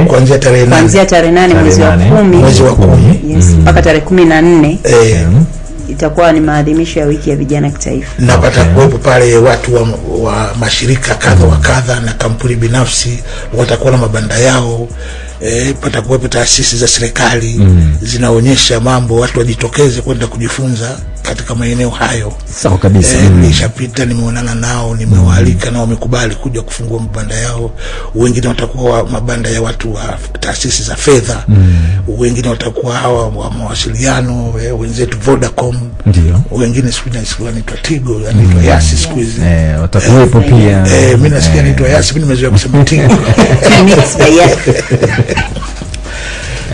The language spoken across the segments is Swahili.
kuanzia tarehe 8 mwezi wa 10 yes mpaka tarehe 14 itakuwa ni maadhimisho ya wiki ya vijana kitaifa. Na patakuwepo pale watu wa mashirika kadha wa kadha na kampuni binafsi watakuwa na mabanda yao. Patakuwepo taasisi za serikali zinaonyesha mambo, watu wajitokeze kwenda kujifunza katika maeneo hayo. Sawa kabisa. Nilishapita, nimeonana nao, nimewaalika na wamekubali kuja kufungua mabanda yao. Wengine watakuwa mabanda ya watu wa taasisi za fedha, wengine watakuwa hawa wa mawasiliano, wenzetu Vodacom, ndio. Wengine siku anaitwa Tigo, anaitwa Yasi siku hizi. Watakuwepo pia. Mimi nasikia anaitwa Yasi, mimi nimezoea kusema Tigo.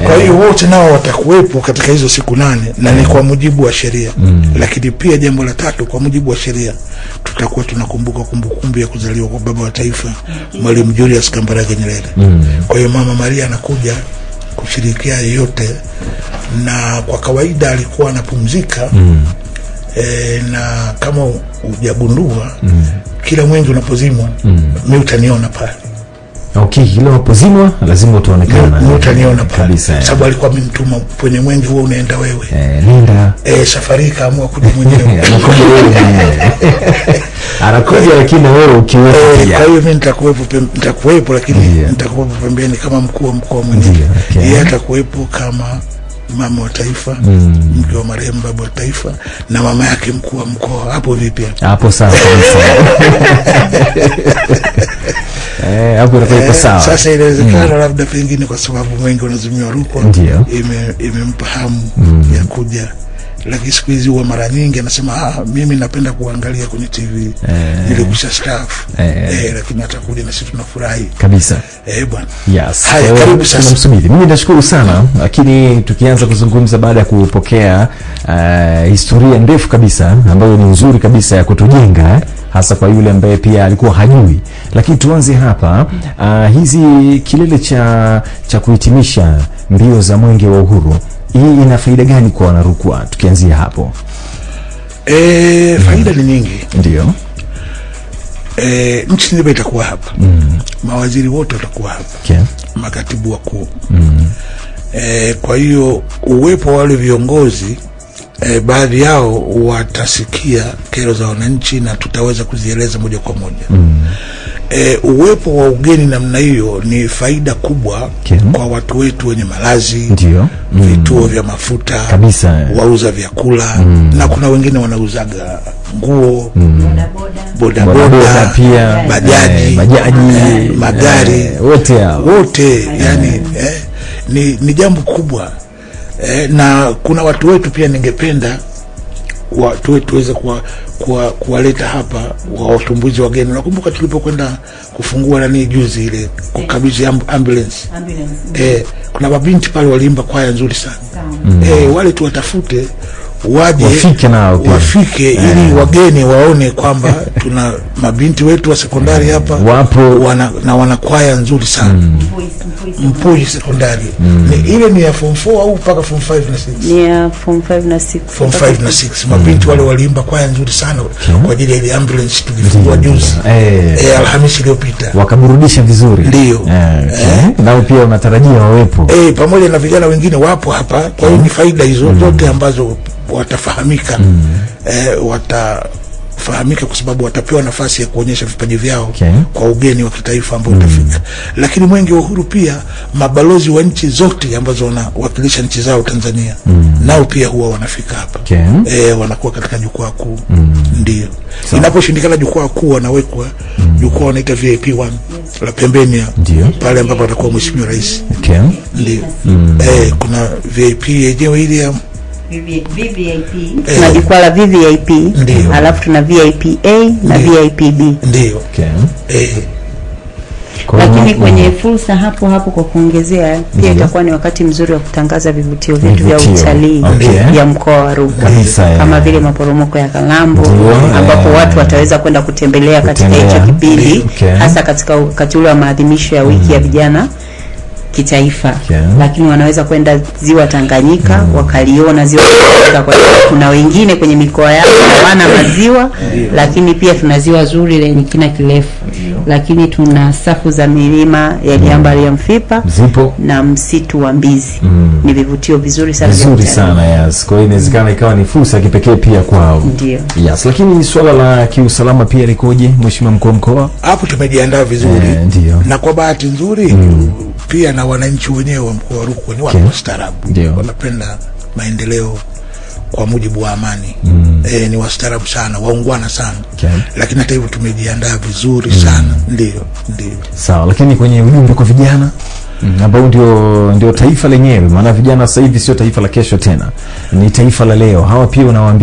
Kwa hiyo wote nao watakuwepo katika hizo siku 8 na ni kwa mujibu wa sheria. Lakini pia jambo la tatu, kwa mujibu wa sheria tutakuwa tunakumbuka kumbukumbu ya kuzaliwa kwa baba wa taifa Mwalimu Julius Kambarage Nyerere. Kwa hiyo Mama Maria anakuja kushirikia yote, na kwa kawaida alikuwa anapumzika na kama hujagundua kila mwenge unapozimwa mimi utaniona pale. Okay, hilo unapozimwa lazima utaonekana. Mimi utaniona pale sababu alikuwa amenituma kwenye mwenge huo, unaenda wewe. Nenda. Safari kaamua kuja mwenyewe. Anakuja lakini wewe ukiwepo pia. Kwa hiyo mimi nitakuwepo lakini nitakuwepo pembeni kama mkuu wa mkoa mwenyewe. Yeye atakuwepo kama mama wa taifa, mke wa marehemu baba wa taifa, na mama yake mkuu wa mkoa. Hapo vipi? Hapo sawa kabisa. Hapo itakuwa sawa. Sasa inawezekana labda pengine kwa sababu wengi wanazumia Rukwa imempa hamu ya kuja, lakini siku hizi huwa mara nyingi anasema mimi napenda kuangalia kwenye TV nilikusha staff lakini atakuja na sisi tunafurahi kabisa bwana. Yes. Karibu sasa. Tunamsubiri. Mimi nashukuru sana, lakini tukianza kuzungumza baada ya kupokea historia ndefu kabisa ambayo ni nzuri kabisa ya kutujenga hasa kwa yule ambaye pia alikuwa hajui, lakini tuanze hapa hizi kilele cha kuhitimisha mbio za Mwenge wa Uhuru, hii ina faida gani kwa Wanarukwa? Tukianzia hapo. Faida ni nyingi. Ndio. Nchi nzima itakuwa hapa. Mawaziri wote watakuwa hapa. Makatibu wakuu. Kwa hiyo uwepo wa wale viongozi baadhi yao watasikia kero za wananchi na tutaweza kuzieleza moja kwa moja. Uwepo wa ugeni namna hiyo ni faida kubwa kwa watu wetu wenye malazi, vituo vya mafuta kabisa, wauza vyakula, na kuna wengine wanauzaga nguo, bodaboda pia, bajaji, magari, wote yani ni jambo kubwa. Na kuna watu wetu pia ningependa watu wetu waweze kuwaleta hapa watumbuizi wageni. Nakumbuka tulipokwenda kufungua nani juzi ile kukabidhi ambulance. Kuna mabinti pale waliimba kwaya nzuri sana. Wale tuwatafute waje wafike ili wageni waone kwamba tuna mabinti wetu wa sekondari hapa wapo na wana kwaya nzuri sana. Mpoi sekondari ile ni ya form 4 au mpaka form 5 na 6? Ni ya form 5 na 6. Form 5 na 6 mabinti wale waliimba kwaya nzuri sana kwa ajili ya ile ambulance tulifungua juzi Alhamisi iliyopita, wakaburudisha vizuri. Ndio. Nao pia unatarajia wawepo pamoja na vijana wengine wapo hapa. Kwa hiyo ni faida hizo zote ambazo watafahamika. Watafahamika kwa sababu watapewa nafasi ya kuonyesha vipaji vyao kwa ugeni wa kitaifa ambao utafika. Lakini Mwenge wa Uhuru pia mabalozi wa nchi zote ambazo wanawakilisha nchi zao Tanzania nao pia huwa wanafika hapa. Wanakuwa katika jukwaa kuu. Ndio. Inaposhindikana jukwaa kuu wanawekwa jukwaa wanaita VIP 1 la pembeni pale ambapo atakuwa Mheshimiwa Rais. Ndio. Kuna VIP yenyewe ile ya VVIP, tuna jukwaa la VVIP, alafu tuna VIP A na VIP B. Ndio. Lakini kwenye fursa hapo kwa kuongezea pia itakuwa ni wakati mzuri wa kutangaza vivutio vyetu vya utalii ya mkoa wa Rukwa kama vile maporomoko ya Kalambo ambapo watu wataweza kwenda kutembelea katika hicho kipindi hasa katika wakati ule wa maadhimisho ya wiki ya vijana kitaifa. Lakini wanaweza kwenda ziwa Tanganyika wakaliona ziwa Tanganyika. Kwa hiyo kuna wengine kwenye mikoa yao hawana maziwa, lakini pia tuna ziwa zuri lenye kina kirefu lakini tuna safu za milima ya Jambari ya Mfipa zipo na msitu wa Mbizi. Ni vivutio vizuri sana, vizuri sana. Yes, kwa hiyo inawezekana ikawa ni fursa kipekee pia kwao. Ndio. Yes, lakini swala la kiusalama pia likoje, Mheshimiwa Mkuu wa Mkoa? Hapo tumejiandaa vizuri. Ndio. Na kwa bahati nzuri pia na wananchi wenyewe wa mkoa wa Rukwa ni watu wastaarabu. Wanapenda maendeleo kwa mujibu wa amani. Ni wastaarabu sana, waungwana sana. Lakini hata hivyo tumejiandaa vizuri sana. Ndio. Sawa, lakini kwenye ujumbe kwa vijana ambao ndio taifa lenyewe, maana vijana sasa hivi sio taifa la kesho tena, ni taifa la leo. Hawa pia unawaambia